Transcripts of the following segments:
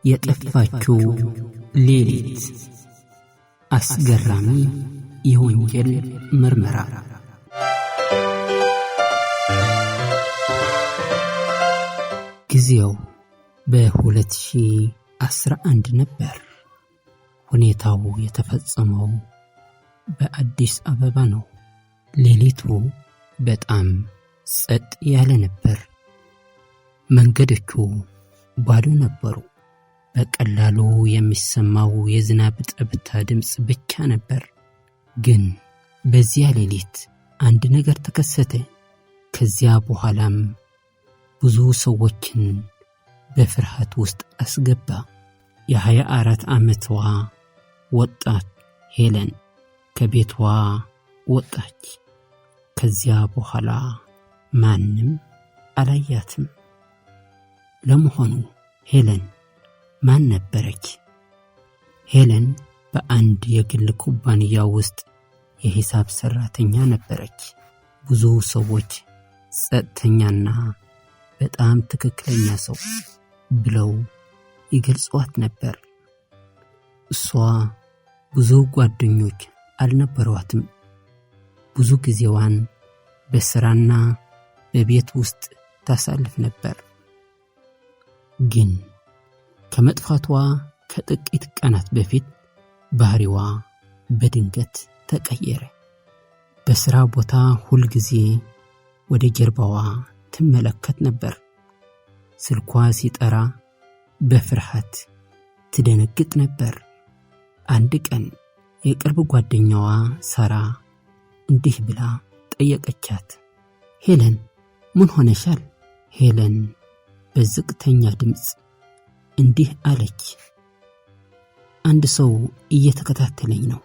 የጠፋችው ሌሊት አስገራሚ የወንጀል ምርመራ። ጊዜው በ2011 ነበር። ሁኔታው የተፈጸመው በአዲስ አበባ ነው። ሌሊቱ በጣም ጸጥ ያለ ነበር። መንገዶቹ ባዶ ነበሩ። በቀላሉ የሚሰማው የዝናብ ጠብታ ድምጽ ብቻ ነበር። ግን በዚያ ሌሊት አንድ ነገር ተከሰተ። ከዚያ በኋላም ብዙ ሰዎችን በፍርሃት ውስጥ አስገባ። የ24 ዓመቷ ወጣት ሄለን ከቤቷ ወጣች። ከዚያ በኋላ ማንም አላያትም። ለመሆኑ ሄለን ማን ነበረች? ሄለን በአንድ የግል ኩባንያ ውስጥ የሂሳብ ሰራተኛ ነበረች። ብዙ ሰዎች ጸጥተኛና በጣም ትክክለኛ ሰው ብለው ይገልጿት ነበር። እሷ ብዙ ጓደኞች አልነበሯትም። ብዙ ጊዜዋን በስራና በቤት ውስጥ ታሳልፍ ነበር። ግን ከመጥፋቷ ከጥቂት ቀናት በፊት ባህሪዋ በድንገት ተቀየረ። በስራ ቦታ ሁል ጊዜ ወደ ጀርባዋ ትመለከት ነበር። ስልኳ ሲጠራ በፍርሃት ትደነግጥ ነበር። አንድ ቀን የቅርብ ጓደኛዋ ሳራ እንዲህ ብላ ጠየቀቻት፣ ሄለን ምን ሆነሻል? ሄለን በዝቅተኛ ድምጽ እንዲህ አለች፣ አንድ ሰው እየተከታተለኝ ነው።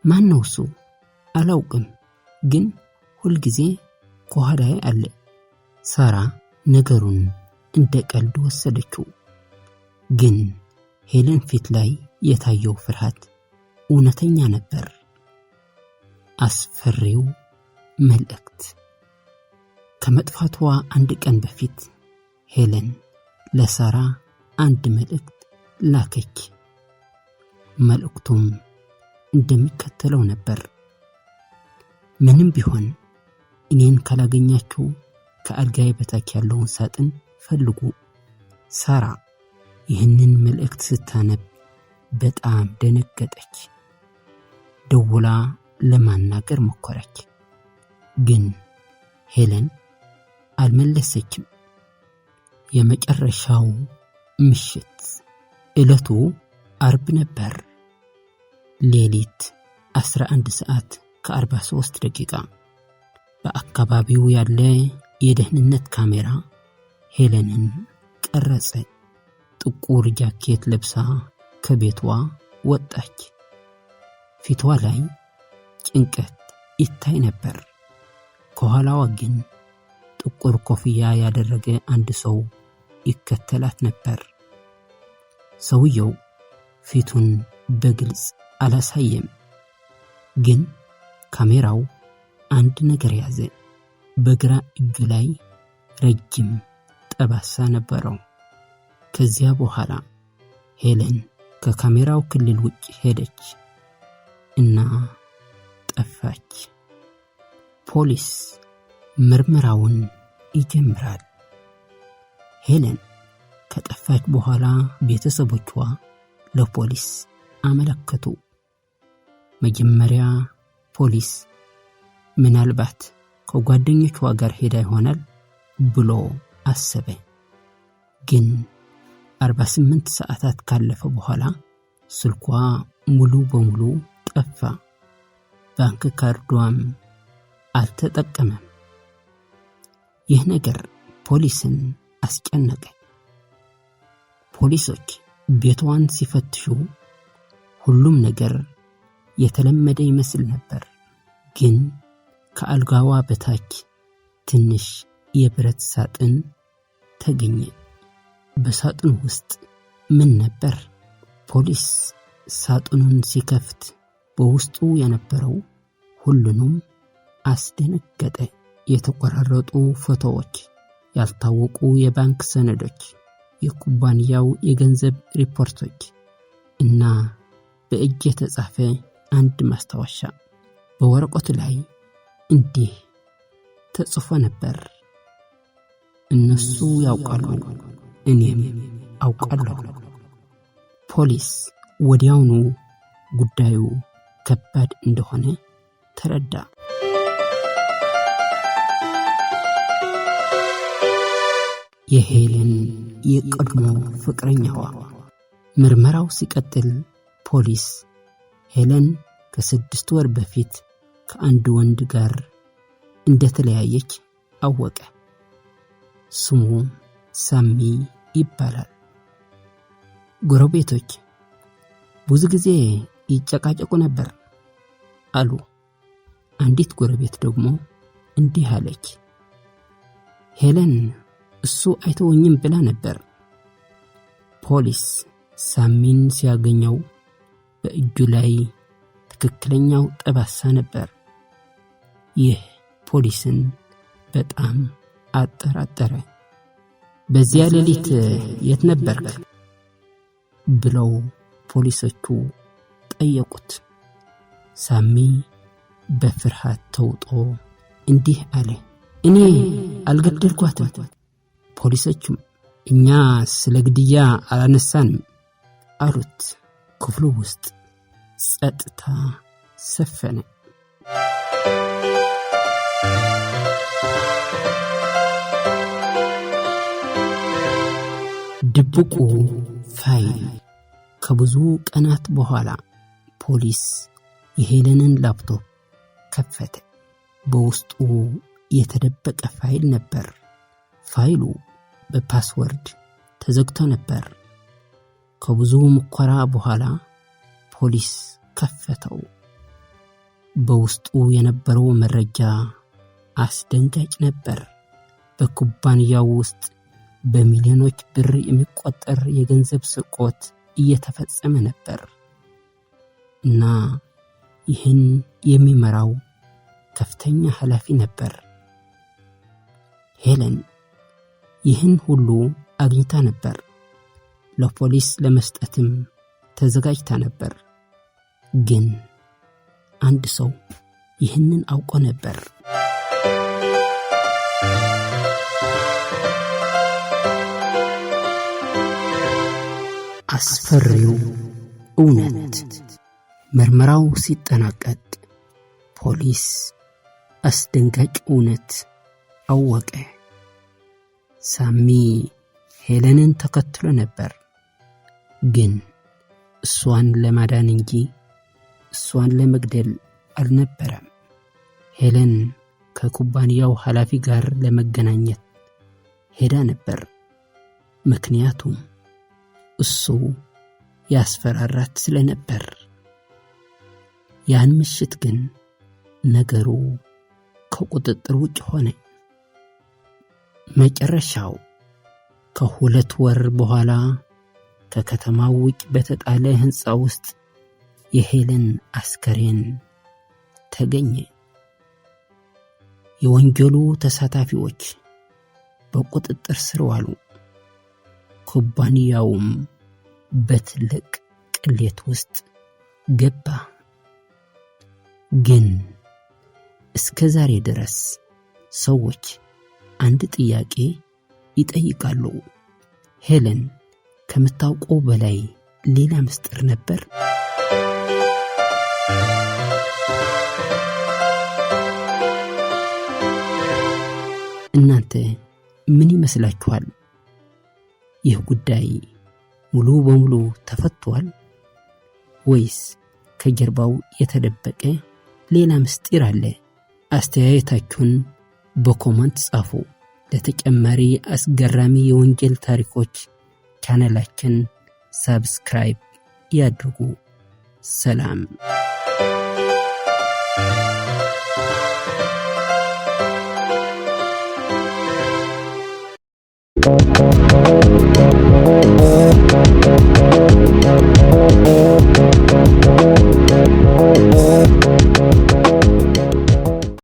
ማን ነው እሱ? አላውቅም፣ ግን ሁል ጊዜ ከኋላዬ አለ። ሳራ ነገሩን እንደ ቀልድ ወሰደችው። ግን ሄለን ፊት ላይ የታየው ፍርሃት እውነተኛ ነበር። አስፈሪው መልእክት። ከመጥፋቷ አንድ ቀን በፊት ሄለን ለሳራ አንድ መልእክት ላከች። መልእክቱም እንደሚከተለው ነበር፣ ምንም ቢሆን እኔን ካላገኛችሁ ከአልጋዬ በታች ያለውን ሳጥን ፈልጉ። ሳራ ይህንን መልእክት ስታነብ በጣም ደነገጠች። ደውላ ለማናገር ሞከረች፣ ግን ሄለን አልመለሰችም። የመጨረሻው ምሽት። ዕለቱ አርብ ነበር። ሌሊት 11:43 በአካባቢው ያለ የደህንነት ካሜራ ሄለንን ቀረጸ። ጥቁር ጃኬት ለብሳ ከቤቷ ወጣች። ፊቷ ላይ ጭንቀት ይታይ ነበር። ከኋላዋ ግን ጥቁር ኮፍያ ያደረገ አንድ ሰው ይከተላት ነበር። ሰውየው ፊቱን በግልጽ አላሳየም፣ ግን ካሜራው አንድ ነገር ያዘ። በግራ እጁ ላይ ረጅም ጠባሳ ነበረው። ከዚያ በኋላ ሄለን ከካሜራው ክልል ውጭ ሄደች እና ጠፋች። ፖሊስ ምርመራውን ይጀምራል። ሄለን ከጠፋች በኋላ ቤተሰቦቿ ለፖሊስ አመለከቱ። መጀመሪያ ፖሊስ ምናልባት ከጓደኞቿ ጋር ሄዳ ይሆናል ብሎ አሰበ። ግን 48 ሰዓታት ካለፈ በኋላ ስልኳ ሙሉ በሙሉ ጠፋ። ባንክ ካርዷም አልተጠቀመም። ይህ ነገር ፖሊስን አስጨነቀ። ፖሊሶች ቤቷን ሲፈትሹ ሁሉም ነገር የተለመደ ይመስል ነበር። ግን ከአልጋዋ በታች ትንሽ የብረት ሳጥን ተገኘ። በሳጥኑ ውስጥ ምን ነበር? ፖሊስ ሳጥኑን ሲከፍት በውስጡ የነበረው ሁሉንም አስደነገጠ። የተቆራረጡ ፎቶዎች፣ ያልታወቁ የባንክ ሰነዶች፣ የኩባንያው የገንዘብ ሪፖርቶች እና በእጅ የተጻፈ አንድ ማስታወሻ። በወረቀቱ ላይ እንዲህ ተጽፎ ነበር: እነሱ ያውቃሉ፣ እኔም አውቃለሁ። ፖሊስ ወዲያውኑ ጉዳዩ ከባድ እንደሆነ ተረዳ። የሄለን የቀድሞ ፍቅረኛዋ። ምርመራው ሲቀጥል ፖሊስ ሄለን ከ6 ወር በፊት ከአንድ ወንድ ጋር እንደተለያየች አወቀ። ስሙ ሳሚ ይባላል። ጎረቤቶች ብዙ ጊዜ ይጨቃጨቁ ነበር አሉ። አንዲት ጎረቤት ደግሞ እንዲህ አለች: ሄለን እሱ አይተወኝም ብላ ነበር። ፖሊስ ሳሚን ሲያገኘው በእጁ ላይ ትክክለኛው ጠባሳ ነበር። ይህ ፖሊስን በጣም አጠራጠረ። በዚያ ሌሊት የት ነበርክ ብለው ፖሊሶቹ ጠየቁት። ሳሚ በፍርሃት ተውጦ እንዲህ አለ: እኔ አልገደልኳትም። ፖሊሶቹም እኛ ስለ ግድያ አላነሳንም አሉት። ክፍሉ ውስጥ ጸጥታ ሰፈነ። ድብቁ ፋይል። ከብዙ ቀናት በኋላ ፖሊስ የሄለንን ላፕቶፕ ከፈተ። በውስጡ የተደበቀ ፋይል ነበር። ፋይሉ በፓስወርድ ተዘግቶ ነበር። ከብዙ ሙከራ በኋላ ፖሊስ ከፈተው። በውስጡ የነበረው መረጃ አስደንጋጭ ነበር። በኩባንያው ውስጥ በሚሊዮኖች ብር የሚቆጠር የገንዘብ ስርቆት እየተፈጸመ ነበር እና ይህን የሚመራው ከፍተኛ ኃላፊ ነበር። ሄለን ይህን ሁሉ አግኝታ ነበር። ለፖሊስ ለመስጠትም ተዘጋጅታ ነበር። ግን አንድ ሰው ይህንን አውቆ ነበር። አስፈሪው እውነት። ምርመራው ሲጠናቀቅ ፖሊስ አስደንጋጭ እውነት አወቀ። ሳሚ ሄለንን ተከትሎ ነበር፣ ግን እሷን ለማዳን እንጂ እሷን ለመግደል አልነበረም። ሄለን ከኩባንያው ኃላፊ ጋር ለመገናኘት ሄዳ ነበር፣ ምክንያቱም እሱ ያስፈራራት ስለነበር። ያን ምሽት ግን ነገሩ ከቁጥጥር ውጭ ሆነ። መጨረሻው ከ2 ወር በኋላ ከከተማው ውጭ በተጣለ ሕንፃ ውስጥ የሄለን አስከሬን ተገኘ። የወንጀሉ ተሳታፊዎች በቁጥጥር ስር ዋሉ። ኩባንያውም በትልቅ ቅሌት ውስጥ ገባ። ግን እስከ ዛሬ ድረስ ሰዎች አንድ ጥያቄ ይጠይቃሉ። ሄለን ከምታውቀው በላይ ሌላ ምስጢር ነበር? እናንተ ምን ይመስላችኋል? ይህ ጉዳይ ሙሉ በሙሉ ተፈቷል ወይስ ከጀርባው የተደበቀ ሌላ ምስጢር አለ? አስተያየታችሁን በኮሜንት ጻፉ። ለተጨማሪ አስገራሚ የወንጀል ታሪኮች ቻናላችን ሰብስክራይብ ያድርጉ። ሰላም።